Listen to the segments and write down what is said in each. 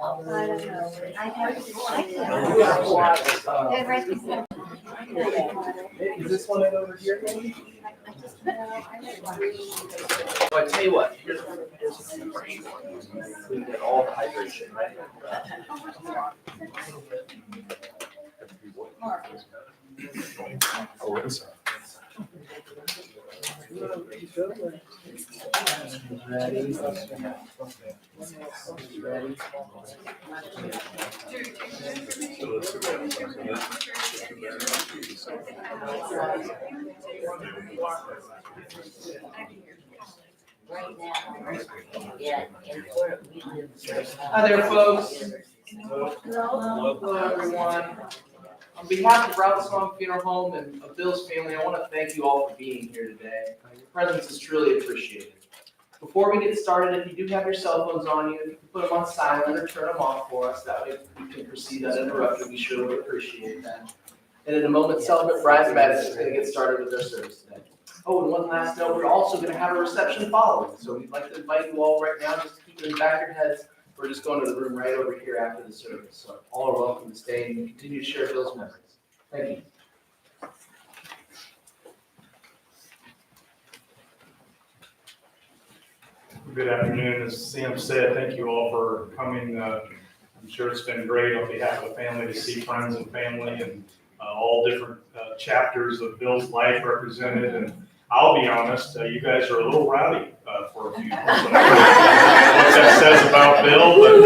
I don't know. I have to. Is this one over here, maybe? So I tell you what, here's we get all the hydration, right? Oh, it's Right now, yeah, and where we live. Hi there, folks. Hello, everyone. On behalf of Route Song Funeral Home and of Bill's family, I want to thank you all for being here today. Your presence is truly appreciated. Before we get started, if you do have your cell phones on you, if you can put them on silent or turn them off for us, that way we can proceed uninterrupted. We sure would appreciate that. And in a moment, Celebrant Brides Madison is going to get started with their service today. Oh, and one last note, we're also going to have a reception following. So we'd like to invite you all right now, just to keep it in the back of your heads. We're just going to the room right over here after the service. So all are welcome to stay and continue to share Bill's memories. Thank you. Good afternoon. As Sam said, thank you all for coming. I'm sure it's been great on behalf of the family to see friends and family and all different chapters of Bill's life represented. And I'll be honest, you guys are a little rowdy for a few months. I don't know what that says about Bill, but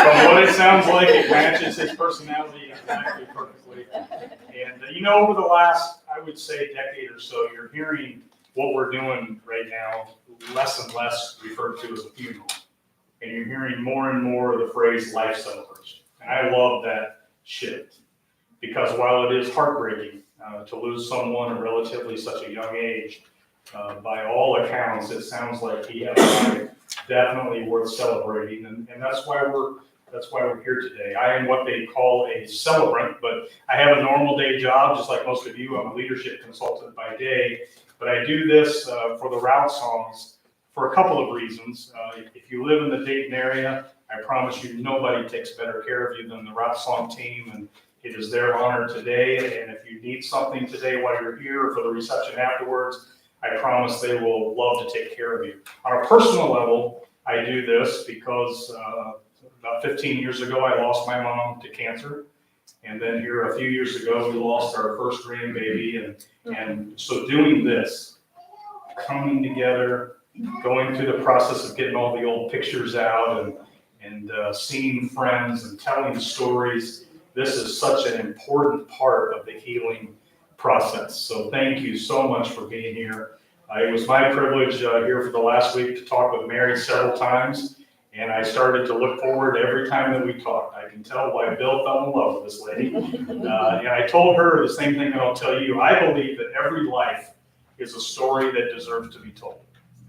from what it sounds like, it matches his personality exactly perfectly. And over the last, I would say, decade or so, you're hearing what we're doing right now less and less referred to as a funeral. And you're hearing more and more of the phrase life celebration. And I love that shift because while it is heartbreaking to lose someone at relatively such a young age, by all accounts, it sounds like he had a life definitely worth celebrating. And that's why we're here today. I am what they call a celebrant, but I have a normal day job, just like most of you. I'm a leadership consultant by day, but I do this for the Route Songs for a couple of reasons. If you live in the Dayton area, I promise you nobody takes better care of you than the Route Song team, and it is their honor today. And if you need something today while you're here or for the reception afterwards, I promise they will love to take care of you. On a personal level, I do this because about 15 years ago, I lost my mom to cancer. And then here a few years ago, we lost our first grandbaby. And so doing this, coming together, going through the process of getting all the old pictures out and seeing friends and telling stories, this is such an important part of the healing process. So thank you so much for being here. It was my privilege here for the last week to talk with Mary several times. And I started to look forward every time that we talked. I can tell why Bill fell in love with this lady. And I told her the same thing that I'll tell you. I believe that every life is a story that deserves to be told.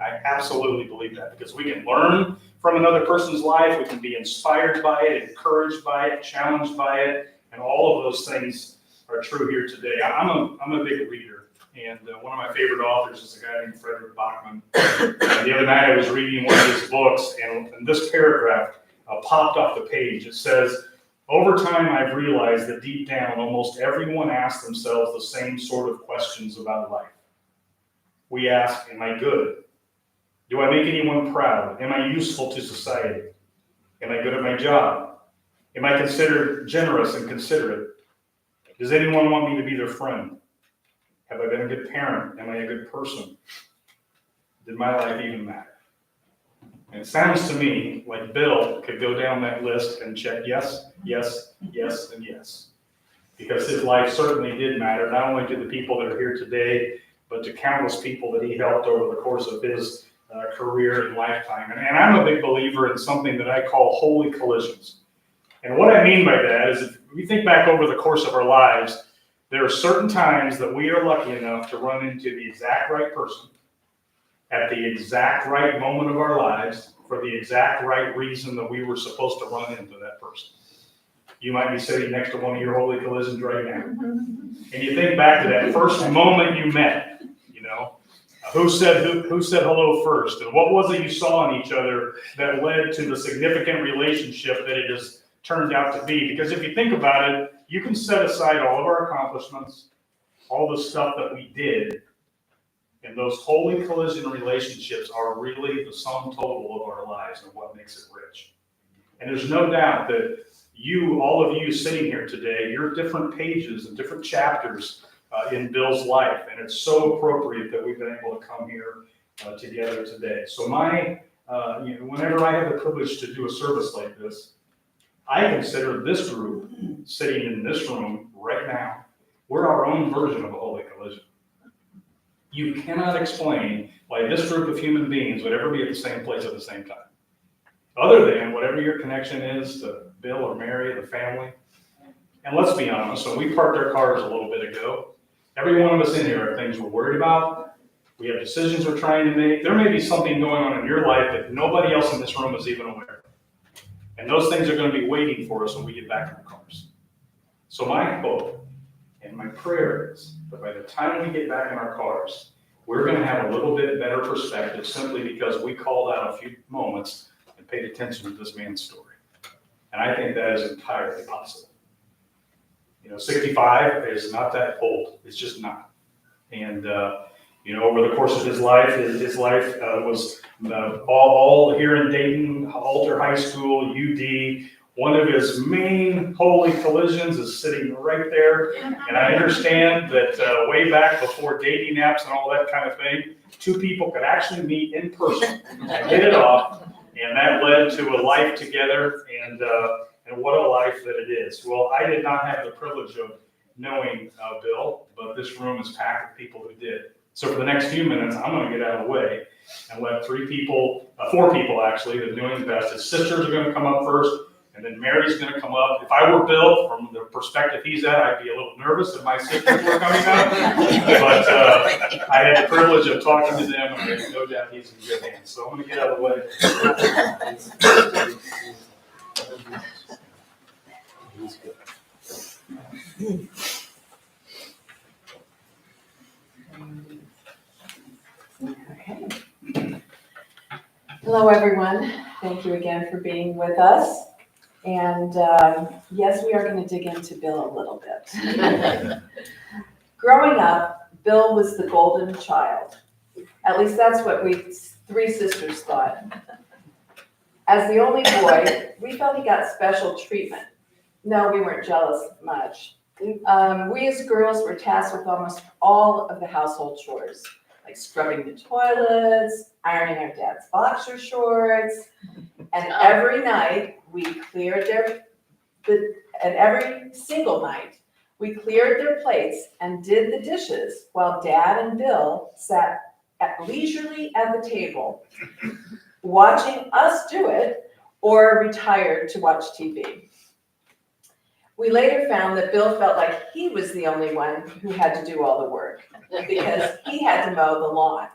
I absolutely believe that because we can learn from another person's life. We can be inspired by it, encouraged by it, challenged by it. And all of those things are true here today. I'm a big reader. And one of my favorite authors is a guy named Frederick Bachman. And the other night I was reading one of his books, and this paragraph popped off the page. It says, over time I've realized that deep down almost everyone asks themselves the same sort of questions about life. We ask, am I good? Do I make anyone proud? Am I useful to society? Am I good at my job? Am I considered generous and considerate? Does anyone want me to be their friend? Have I been a good parent? Am I a good person? Did my life even matter? And it sounds to me like Bill could go down that list and check yes, yes, yes, and yes. Because his life certainly did matter, not only to the people that are here today, but to countless people that he helped over the course of his career and lifetime. And I'm a big believer in something that I call holy collisions. And what I mean by that is if we think back over the course of our lives, there are certain times that we are lucky enough to run into the exact right person at the exact right moment of our lives for the exact right reason that we were supposed to run into that person. You might be sitting next to one of your holy collisions right now. And you think back to that first moment you met, Who said hello first? And what was it you saw in each other that led to the significant relationship that it has turned out to be? Because if you think about it, you can set aside all of our accomplishments, all the stuff that we did, and those holy collision relationships are really the sum total of our lives and what makes it rich. And there's no doubt that all of you sitting here today, you're different pages and different chapters in Bill's life, and it's so appropriate that we've been able to come here together today. So whenever I have the privilege to do a service like this, I consider this group sitting in this room right now, we're our own version of a holy collision. You cannot explain why this group of human beings would ever be at the same place at the same time, other than whatever your connection is to Bill or Mary, the family. And let's be honest, when we parked our cars a little bit ago, every one of us in here have things we're worried about. We have decisions we're trying to make. There may be something going on in your life that nobody else in this room is even aware of. And those things are going to be waiting for us when we get back in our cars. So my hope and my prayer is that by the time we get back in our cars, we're going to have a little bit better perspective simply because we called out a few moments and paid attention to this man's story. And I think that is entirely possible. 65 is not that old. It's just not. And, over the course of his life was all here in Dayton, Alter High School, UD. One of his main holy collisions is sitting right there. And I understand that way back before dating apps and all that kind of thing, two people could actually meet in person and hit it off. And that led to a life together, and what a life that it is. Well, I did not have the privilege of knowing Bill, but this room is packed with people who did. So for the next few minutes, I'm going to get out of the way and let four people actually, that knew him best. His sisters are going to come up first, and then Mary's going to come up. If I were Bill, from the perspective he's at, I'd be a little nervous if my sisters were coming up. But I had the privilege of talking to them, and there's no doubt he's in good hands. So I'm going to get out of the way. Okay. Hello, everyone. Thank you again for being with us. And yes, we are going to dig into Bill a little bit. Growing up, Bill was the golden child. At least that's what we three sisters thought. As the only boy, we felt he got special treatment. No, we weren't jealous much. We as girls were tasked with almost all of the household chores, like scrubbing the toilets, ironing our dad's boxer shorts, and every night we cleared every single night we cleared their plates and did the dishes while Dad and Bill sat leisurely at the table, watching us do it or retired to watch TV. We later found that Bill felt like he was the only one who had to do all the work because he had to mow the lawn.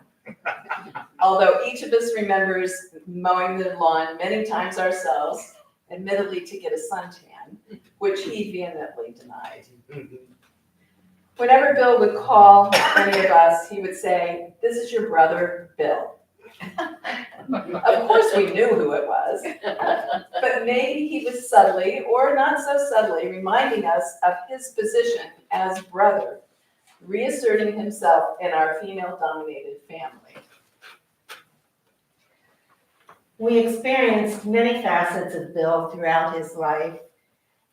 Although each of us remembers mowing the lawn many times ourselves, admittedly to get a suntan, which he vehemently denied. Whenever Bill would call any of us, he would say, "This is your brother, Bill." Of course we knew who it was, but maybe he was subtly, or not so subtly, reminding us of his position as brother, reasserting himself in our female-dominated family. We experienced many facets of Bill throughout his life.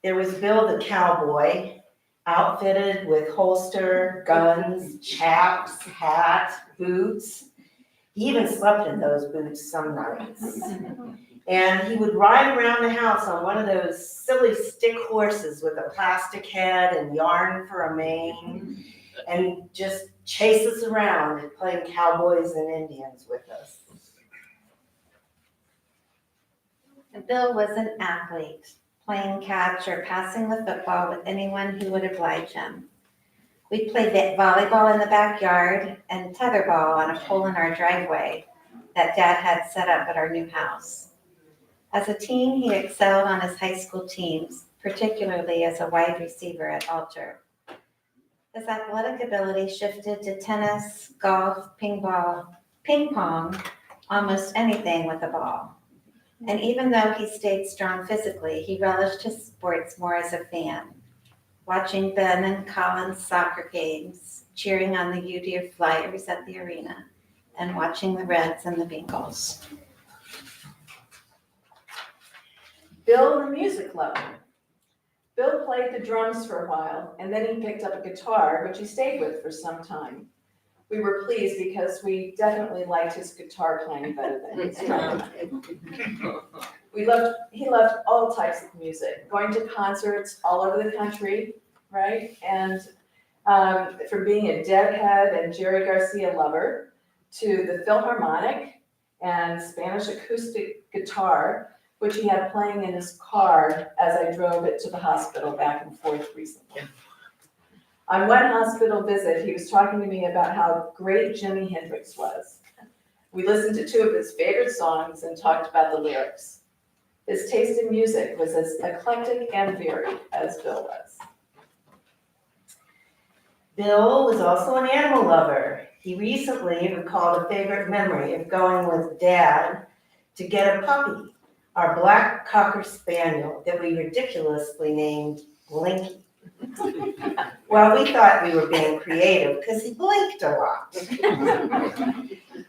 There was Bill the cowboy, outfitted with holster, guns, chaps, hat, boots. He even slept in those boots some nights. And he would ride around the house on one of those silly stick horses with a plastic head and yarn for a mane, and just chase us around and playing cowboys and Indians with us. Bill was an athlete, playing catch or passing the football with anyone who would oblige him. We played volleyball in the backyard and tetherball on a pole in our driveway that Dad had set up at our new house. As a teen, he excelled on his high school teams, particularly as a wide receiver at Alter. His athletic ability shifted to tennis, golf, ping pong, almost anything with a ball. And even though he stayed strong physically, he relished his sports more as a fan, watching Ben and Colin's soccer games, cheering on the UD Flyers at the arena, and watching the Reds and the Bengals. Bill, the music lover. Bill played the drums for a while, and then he picked up a guitar, which he stayed with for some time. We were pleased because we definitely liked his guitar playing better than his drum. He loved all types of music, going to concerts all over the country, right? And from being a Deadhead and Jerry Garcia lover to the Philharmonic and Spanish acoustic guitar, which he had playing in his car as I drove it to the hospital back and forth recently. On one hospital visit, he was talking to me about how great Jimi Hendrix was. We listened to 2 of his favorite songs and talked about the lyrics. His taste in music was as eclectic and varied as Bill was. Bill was also an animal lover. He recently recalled a favorite memory of going with Dad to get a puppy, our black Cocker Spaniel that we ridiculously named Blinky. Well, we thought we were being creative because he blinked a lot.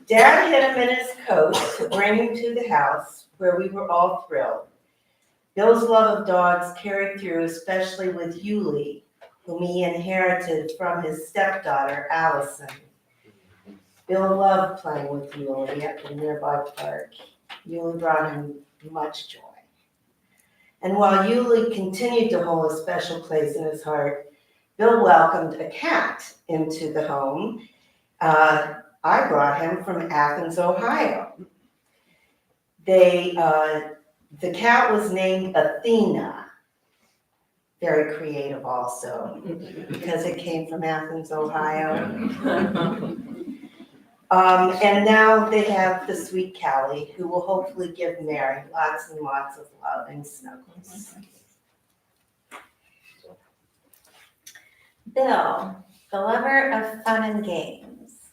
Dad hid him in his coat to bring him to the house, where we were all thrilled. Bill's love of dogs carried through, especially with Yuli, whom he inherited from his stepdaughter, Allison. Bill loved playing with Yuli at the nearby park. Yuli brought him much joy. And while Yuli continued to hold a special place in his heart, Bill welcomed a cat into the home. I brought him from Athens, Ohio. The cat was named Athena. Very creative also, because it came from Athens, Ohio. And now they have the sweet Callie, who will hopefully give Mary lots and lots of love and snuggles. Bill, the lover of fun and games.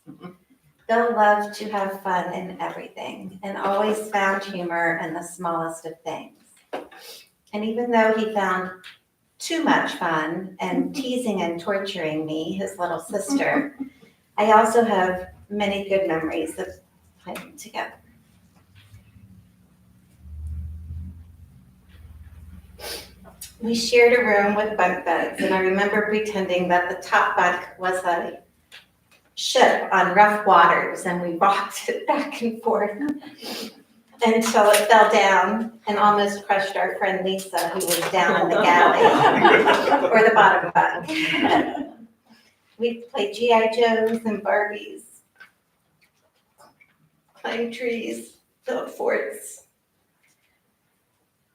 Bill loved to have fun in everything and always found humor in the smallest of things. And even though he found too much fun and teasing and torturing me, his little sister, I also have many good memories of playing together. We shared a room with bunk beds, and I remember pretending that the top bunk was a ship on rough waters, and we rocked it back and forth until it fell down and almost crushed our friend Lisa, who was down in the galley, or the bottom bunk. We'd play G.I. Joes and Barbies, climb trees, build forts,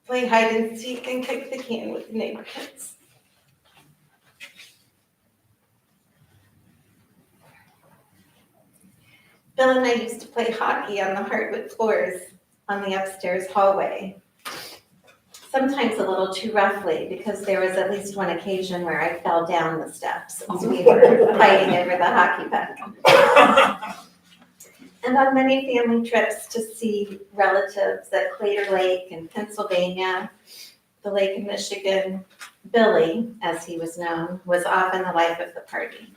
play hide and seek and kick the can with the neighbor kids. Bill and I used to play hockey on the hardwood floors on the upstairs hallway. Sometimes a little too roughly, because there was at least one occasion where I fell down the steps as we were fighting over the hockey puck. And on many family trips to see relatives at Crater Lake in Pennsylvania, the lake in Michigan, Billy, as he was known, was often the life of the party.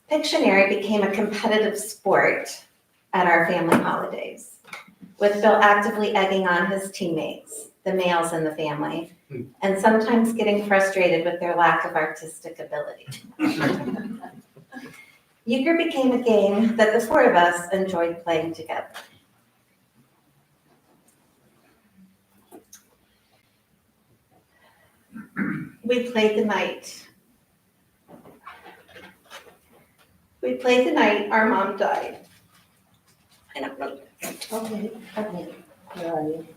Pictionary became a competitive sport at our family holidays, with Bill actively egging on his teammates, the males in the family, and sometimes getting frustrated with their lack of artistic ability. Euchre became a game that the 4 of us enjoyed playing together. We played the night. Our mom died. I don't know. Okay. Where are you?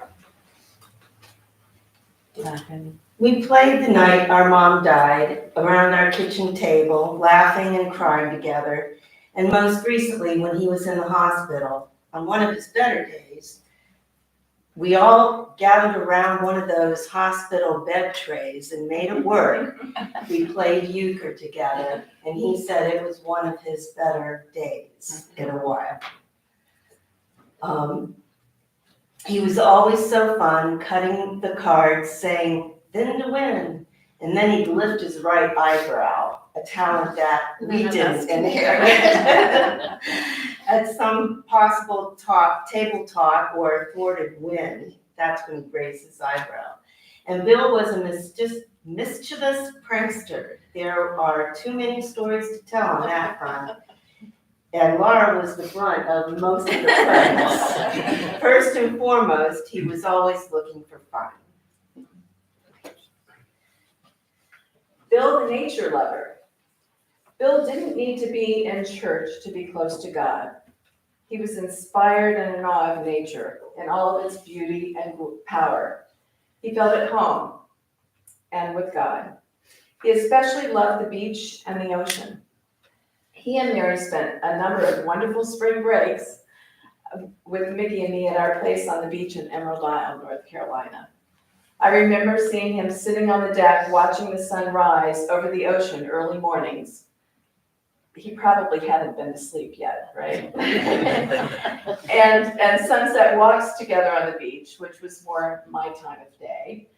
We played the night our mom died around our kitchen table, laughing and crying together. And most recently, when he was in the hospital, on one of his better days, We all gathered around one of those hospital bed trays and made it work. We played euchre together, and he said it was one of his better days in a while. He was always so fun, cutting the cards, saying, "Then to win." And then he'd lift his right eyebrow, a talent that we didn't inherit. At some possible table talk or thwarted win, that's when he raised his eyebrow. And Bill was a mischievous prankster. There are too many stories to tell on that front. And Laura was the brunt of most of the pranks. First and foremost, he was always looking for fun. Bill the nature lover. Bill didn't need to be in church to be close to God. He was inspired and in awe of nature and all of its beauty and power. He felt at home and with God. He especially loved the beach and the ocean. He and Mary spent a number of wonderful spring breaks with Mickey and me at our place on the beach in Emerald Isle, North Carolina. I remember seeing him sitting on the deck watching the sun rise over the ocean early mornings. He probably hadn't been to sleep yet, right? and sunset walks together on the beach, which was more my time of day,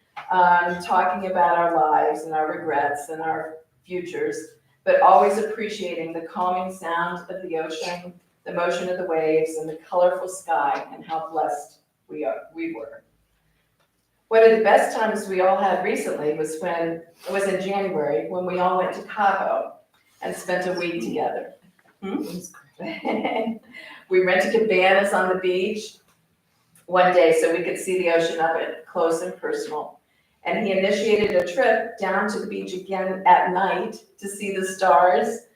talking about our lives and our regrets and our futures, but always appreciating the calming sound of the ocean, the motion of the waves, and the colorful sky, and how blessed we were. One of the best times we all had recently was in January, when we all went to Cabo and spent a week together. We rented cabanas on the beach one day so we could see the ocean up close and personal. And he initiated a trip down to the beach again at night to see the stars,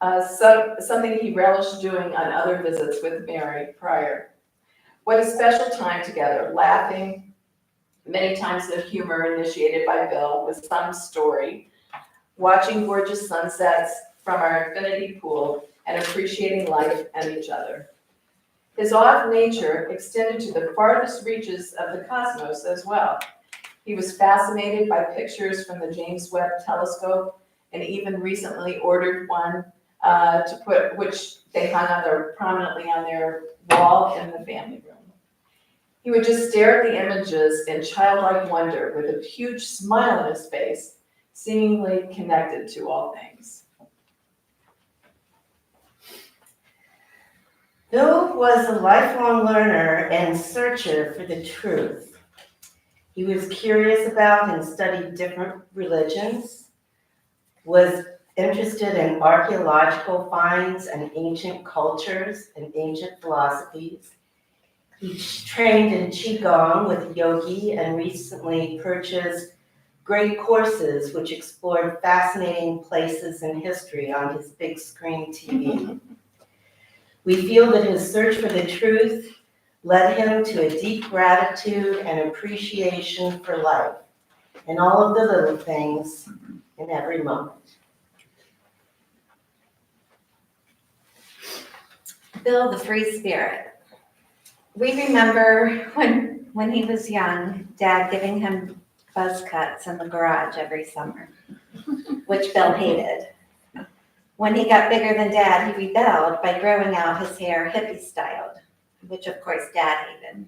something he relished doing on other visits with Mary prior. What a special time together, laughing, many times the humor initiated by Bill with some story, watching gorgeous sunsets from our infinity pool, and appreciating life and each other. His awe of nature extended to the farthest reaches of the cosmos as well. He was fascinated by pictures from the James Webb Telescope, and even recently ordered one which they hung prominently on their wall in the family room. He would just stare at the images in childlike wonder with a huge smile on his face, seemingly connected to all things. Bill was a lifelong learner and searcher for the truth. He was curious about and studied different religions, was interested in archaeological finds and ancient cultures and ancient philosophies. He trained in Qigong with yogi and recently purchased great courses which explored fascinating places in history on his big screen TV. We feel that his search for the truth led him to a deep gratitude and appreciation for life and all of the little things in every moment. Bill the free spirit. We remember when he was young, Dad giving him buzz cuts in the garage every summer, which Bill hated. When he got bigger than Dad, he rebelled by growing out his hair hippie-styled, which of course Dad hated.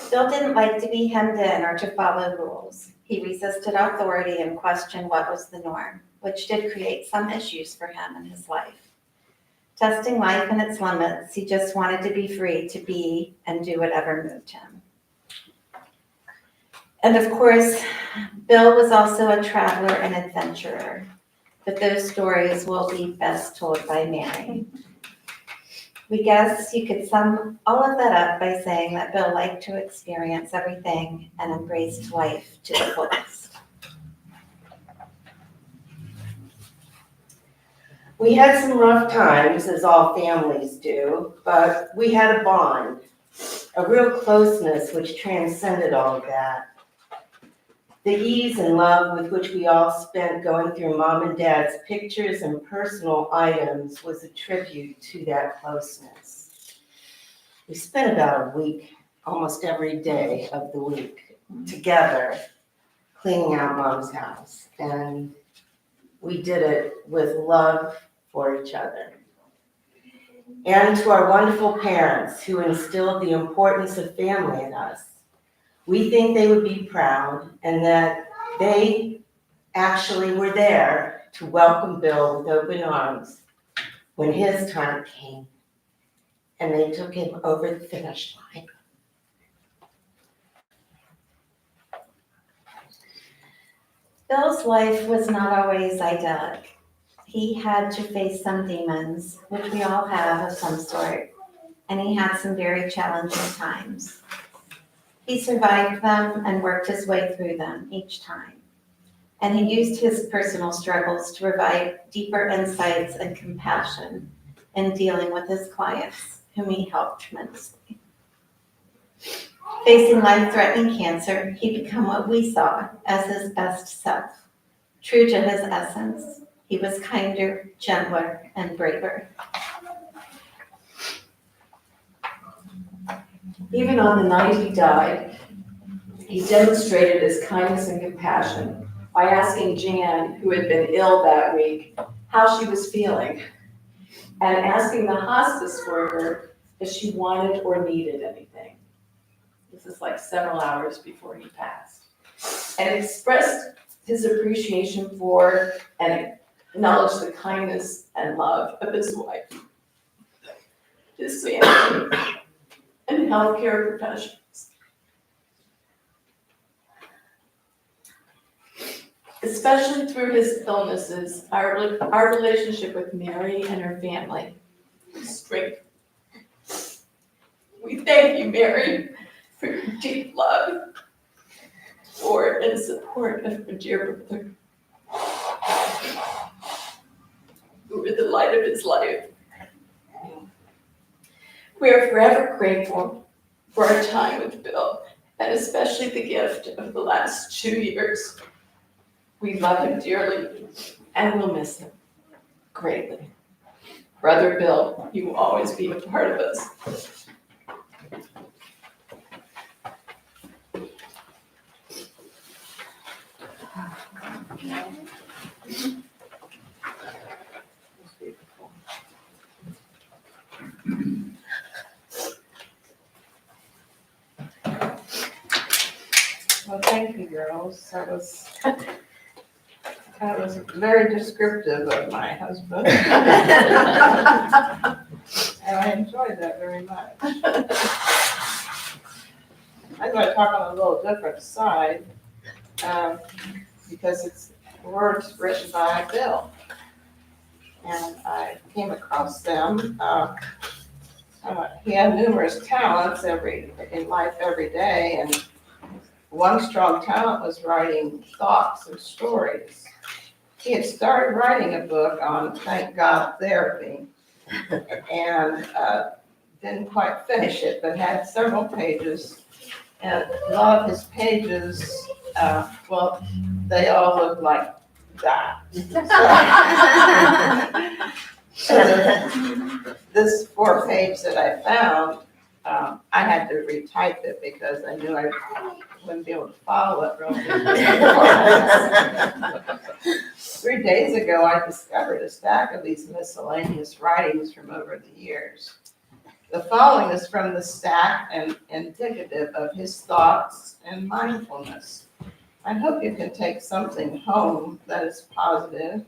Bill didn't like to be hemmed in or to follow rules. He resisted authority and questioned what was the norm, which did create some issues for him in his life. Testing life and its limits, he just wanted to be free to be and do whatever moved him. And of course, Bill was also a traveler and adventurer, but those stories will be best told by Mary. We guess you could sum all of that up by saying that Bill liked to experience everything and embraced life to the fullest. We had some rough times, as all families do, but we had a bond, a real closeness which transcended all of that. The ease and love with which we all spent going through Mom and Dad's pictures and personal items was a tribute to that closeness. We spent about a week almost every day of the week together, cleaning out Mom's house. And we did it with love for each other. And to our wonderful parents who instilled the importance of family in us, we think they would be proud and that they actually were there to welcome Bill with open arms when his time came and they took him over the finish line. Bill's life was not always idyllic. He had to face some demons, which we all have of some sort, and he had some very challenging times. He survived them and worked his way through them each time. And he used his personal struggles to provide deeper insights and compassion in dealing with his clients, whom he helped tremendously. Facing life-threatening cancer, he became what we saw as his best self. True to his essence, he was kinder, gentler, and braver. Even on the night he died, he demonstrated his kindness and compassion by asking Jan, who had been ill that week, how she was feeling, and asking the hospice worker if she wanted or needed anything. This is like several hours before he passed. And expressed his appreciation for and acknowledged the kindness and love of his wife, his family, and healthcare professionals. Especially through his illnesses, our relationship with Mary and her family was strengthened. We thank you, Mary, for your deep love for and support of your dear brother. You were the light of his life. We are forever grateful for our time with Bill, and especially the gift of the last 2 years. We love him dearly and will miss him greatly. Brother Bill, you will always be a part of us. Well, thank you, girls. That was very descriptive of my husband. And I enjoyed that very much. I'm going to talk on a little different side, because it's words written by Bill. And I came across them. He had numerous talents in life every day, and one strong talent was writing thoughts and stories. He had started writing a book on, thank God, therapy, and didn't quite finish it, but had several pages. And a lot of his pages, well, they all look like that. So this 4-page that I found, I had to retype it because I knew I wouldn't be able to follow it real good. 3 days ago, I discovered a stack of these miscellaneous writings from over the years. The following is from the stack and indicative of his thoughts and mindfulness. I hope you can take something home that is positive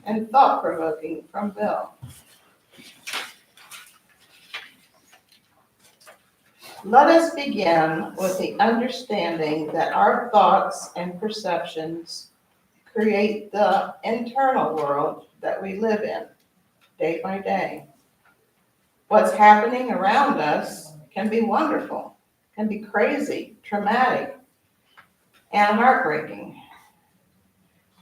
and thought-provoking from Bill. Let us begin with the understanding that our thoughts and perceptions create the internal world that we live in day by day. What's happening around us can be wonderful, can be crazy, traumatic, and heartbreaking.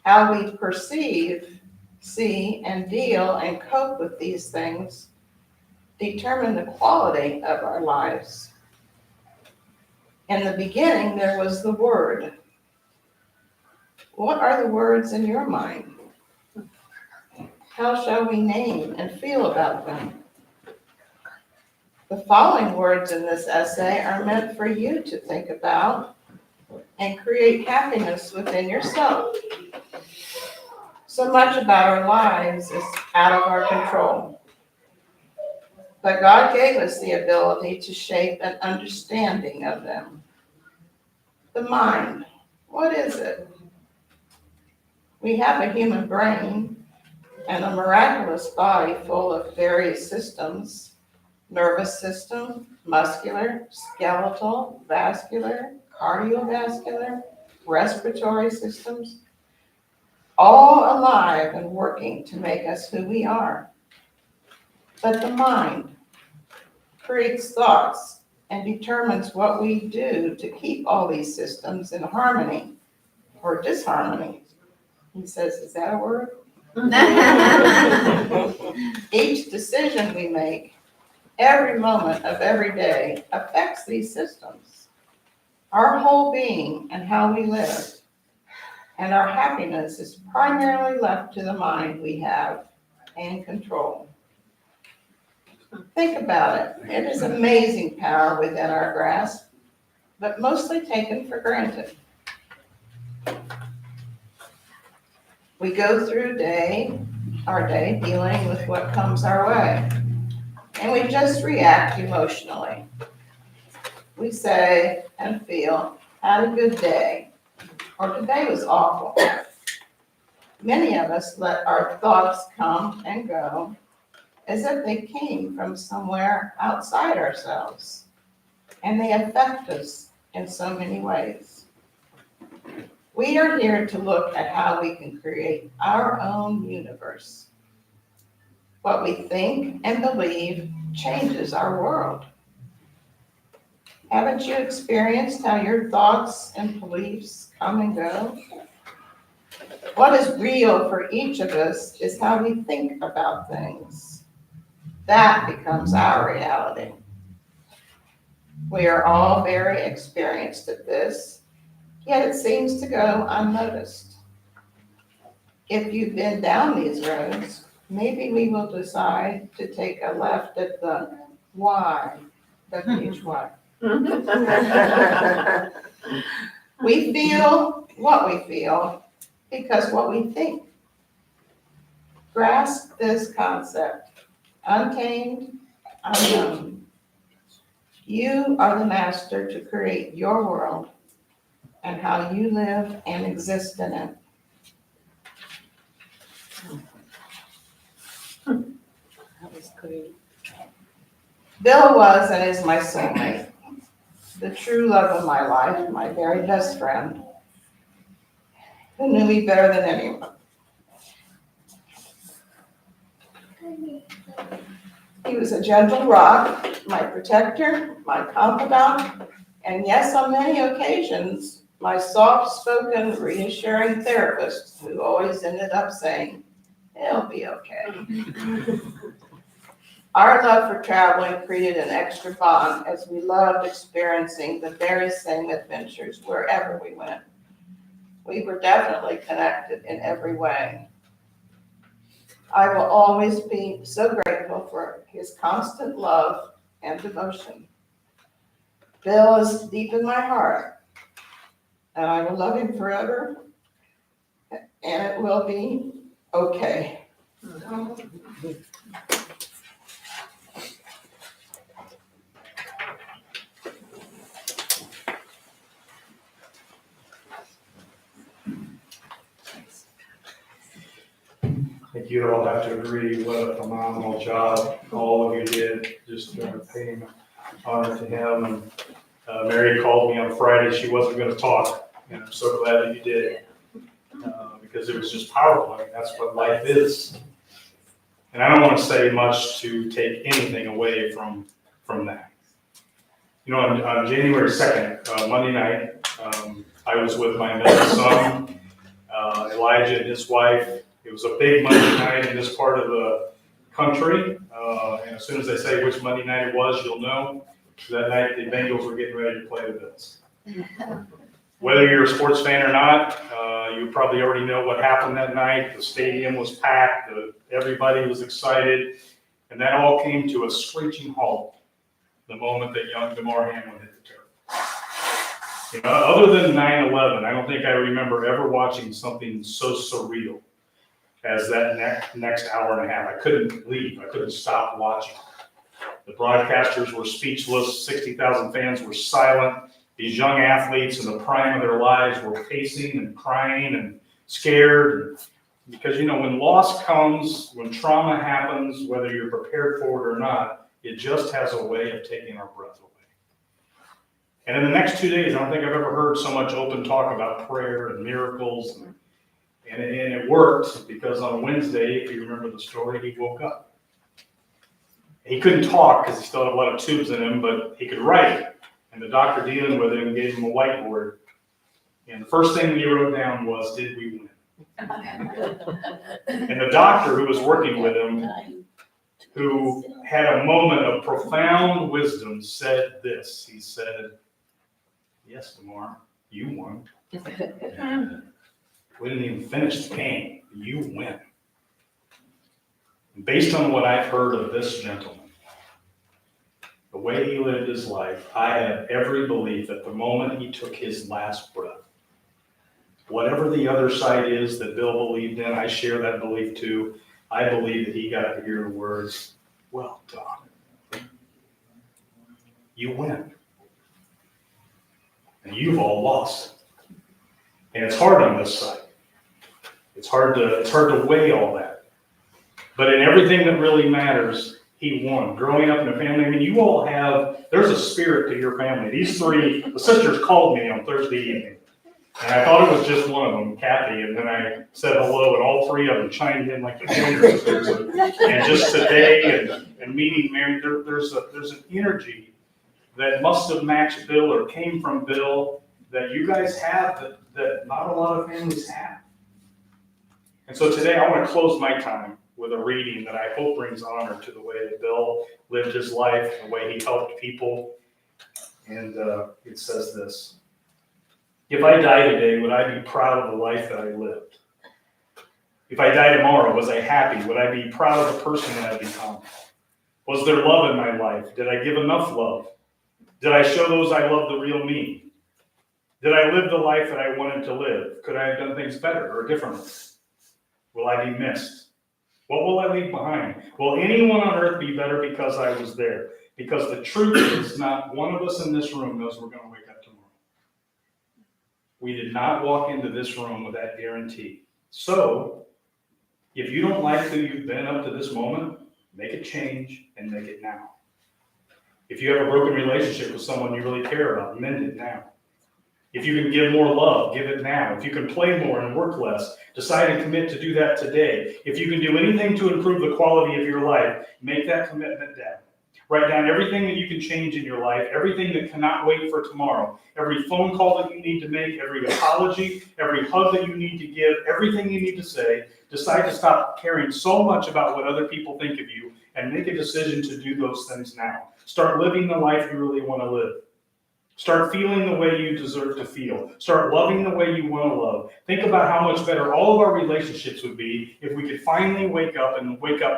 How we perceive, see, and deal and cope with these things determine the quality of our lives. In the beginning, there was the Word. What are the words in your mind? How shall we name and feel about them? The following words in this essay are meant for you to think about and create happiness within yourself. So much about our lives is out of our control. But God gave us the ability to shape an understanding of them. The mind, what is it? We have a human brain and a miraculous body full of various systems: nervous system, muscular, skeletal, vascular, cardiovascular, respiratory systems, all alive and working to make us who we are. But the mind creates thoughts and determines what we do to keep all these systems in harmony or disharmony. He says, is that a word? Each decision we make, every moment of every day, affects these systems, our whole being and how we live. And our happiness is primarily left to the mind we have and control. Think about it. It is amazing power within our grasp, but mostly taken for granted. We go through our day dealing with what comes our way, and we just react emotionally. We say and feel, had a good day, or today was awful. Many of us let our thoughts come and go as if they came from somewhere outside ourselves, and they affect us in so many ways. We are here to look at how we can create our own universe. What we think and believe changes our world. Haven't you experienced how your thoughts and beliefs come and go? What is real for each of us is how we think about things. That becomes our reality. We are all very experienced at this, yet it seems to go unnoticed. If you've been down these roads, maybe we will decide to take a left at the Y, W-H-Y. We feel what we feel because what we think. Grasp this concept. Untamed, unknown. You are the master to create your world and how you live and exist in it. That was great. Bill was and is my soulmate, the true love of my life, my very best friend, who knew me better than anyone. He was a gentle rock, my protector, my confidant, and yes, on many occasions, my soft-spoken, reassuring therapist who always ended up saying, "It'll be okay." Our love for traveling created an extra bond as we loved experiencing the very same adventures wherever we went. We were definitely connected in every way. I will always be so grateful for his constant love and devotion. Bill is deep in my heart, and I will love him forever, and it will be okay. I think you all have to agree what a phenomenal job all of you did, just paying honor to him. And Mary called me on Friday, she wasn't gonna talk, and I'm so glad that you did. Because it was just powerful. I mean, that's what life is. And I don't want to say much to take anything away from that. You know, on January 2nd, Monday night, I was with my middle son, Elijah, and his wife. It was a big Monday night in this part of the country. And as soon as I say which Monday night it was, you'll know. That night, the Bengals were getting ready to play the Bills. Whether you're a sports fan or not, you probably already know what happened that night. The stadium was packed, everybody was excited, and that all came to a screeching halt the moment that young DeMar Hamlin hit the turf. You know, other than 9/11, I don't think I remember ever watching something so surreal as that next hour and a half. I couldn't leave. I couldn't stop watching. The broadcasters were speechless. 60,000 fans were silent. These young athletes in the prime of their lives were pacing and crying and scared. Because, you know, when loss comes, when trauma happens, whether you're prepared for it or not, it just has a way of taking our breath away. And in the next 2 days, I don't think I've ever heard so much open talk about prayer and miracles. And it worked, because on Wednesday, if you remember the story, he woke up. He couldn't talk because he still had a lot of tubes in him, but he could write. And the doctor dealing with him gave him a whiteboard. And the first thing he wrote down was, "Did we win?" And the doctor who was working with him, who had a moment of profound wisdom, said this. He said, "Yes, DeMar, you won. We didn't even finish the game. You win." Based on what I've heard of this gentleman, the way he lived his life, I have every belief that the moment he took his last breath, whatever the other side is that Bill believed in, I share that belief too. I believe that he got to hear the words, "Well done. You win. And you've all lost." And it's hard on this side. It's hard to weigh all that. But in everything that really matters, he won. Growing up in a family, I mean, you all have, there's a spirit to your family. These three, the sisters called me on Thursday evening. And I thought it was just one of them, Kathy, and then I said hello, and all three of them chimed in like the Jonas sisters. And just today, and meeting Mary, there's an energy that must have matched Bill or came from Bill that you guys have that not a lot of families have. And so today I want to close my time with a reading that I hope brings honor to the way that Bill lived his life, the way he helped people. And it says this: "If I die today, would I be proud of the life that I lived? If I die tomorrow, was I happy? Would I be proud of the person that I've become? Was there love in my life? Did I give enough love? Did I show those I love the real me? Did I live the life that I wanted to live? Could I have done things better or differently? Will I be missed? What will I leave behind? Will anyone on earth be better because I was there? Because the truth is, not one of us in this room knows we're going to wake up tomorrow. We did not walk into this room with that guarantee. So, if you don't like who you've been up to this moment, make a change and make it now. If you have a broken relationship with someone you really care about, mend it now. If you can give more love, give it now. If you can play more and work less, decide and commit to do that today. If you can do anything to improve the quality of your life, make that commitment down. Write down everything that you can change in your life, everything that cannot wait for tomorrow, every phone call that you need to make, every apology, every hug that you need to give, everything you need to say. Decide to stop caring so much about what other people think of you and make a decision to do those things now. Start living the life you really want to live. Start feeling the way you deserve to feel. Start loving the way you want to love. Think about how much better all of our relationships would be if we could finally wake up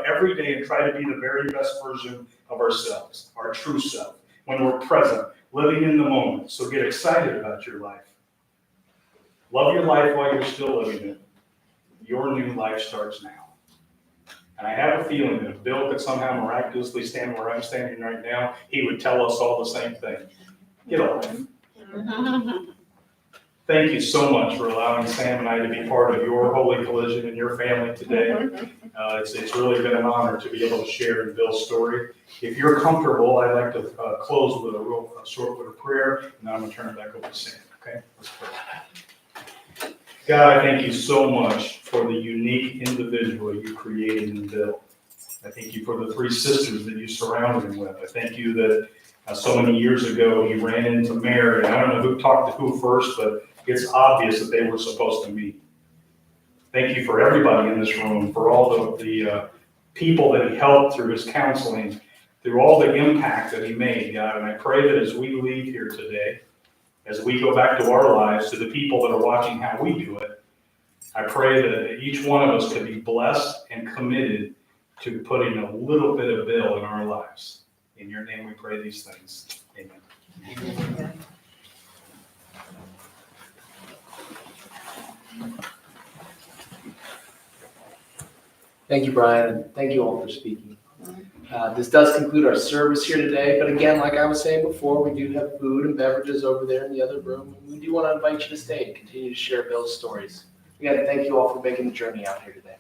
every day and try to be the very best version of ourselves, our true self, when we're present, living in the moment. So get excited about your life. Love your life while you're still living it. Your new life starts now. And I have a feeling that if Bill could somehow miraculously stand where I'm standing right now, he would tell us all the same thing. Get a life. Thank you so much for allowing Sam and I to be part of your holy collision and your family today. It's really been an honor to be able to share in Bill's story. If you're comfortable, I'd like to close with a short word of prayer, and then I'm going to turn it back over to Sam. Okay? Let's pray. God, I thank you so much for the unique individual you created in Bill. I thank you for the three sisters that you surrounded him with. I thank you that so many years ago, he ran into Mary. I don't know who talked to who first, but it's obvious that they were supposed to meet. Thank you for everybody in this room, for all the people that he helped through his counseling, through all the impact that he made, God. And I pray that as we leave here today, as we go back to our lives, to the people that are watching how we do it, I pray that each one of us could be blessed and committed to putting a little bit of Bill in our lives. In your name we pray these things. Amen. Thank you, Brian, and thank you all for speaking. This does conclude our service here today, but again, like I was saying before, we do have food and beverages over there in the other room. We do want to invite you to stay and continue to share Bill's stories. Again, thank you all for making the journey out here today.